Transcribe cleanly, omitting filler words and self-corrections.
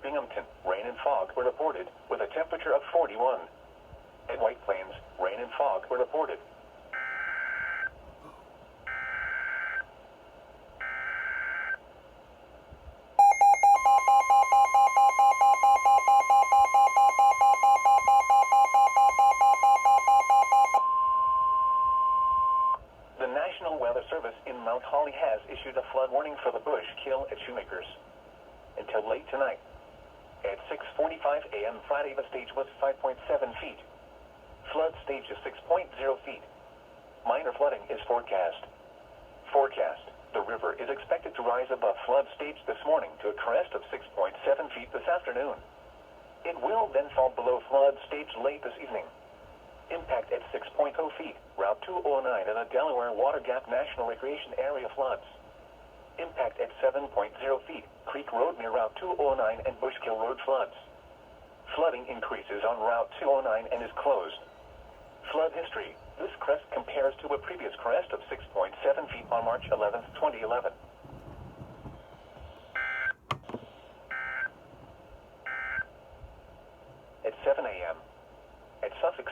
Binghamton, rain and fog were reported, with a temperature of 41. At White Plains, rain and fog were reported. The National Weather Service in Mount Holly has issued a flood warning for the Bush Kill at Shoemakers until late tonight. At 6:45 a.m. Friday, the stage was 5.7 feet. Flood stage is 6.0 feet. Minor flooding is forecast. The river is expected to rise above flood stage this morning to a crest of 6.7 feet this afternoon. It will then fall below flood stage late this evening. Impact at 6.0 feet. Route 209 in the Delaware Water Gap National Recreation Area floods. Impact at 7.0 feet. Creek Road near Route 209 and Bushkill Road floods. Flooding increases on Route 209 and is closed. Flood history. This crest compares to a previous crest of 6.7 feet on March 11, 2011. At 7 a.m. At Sussex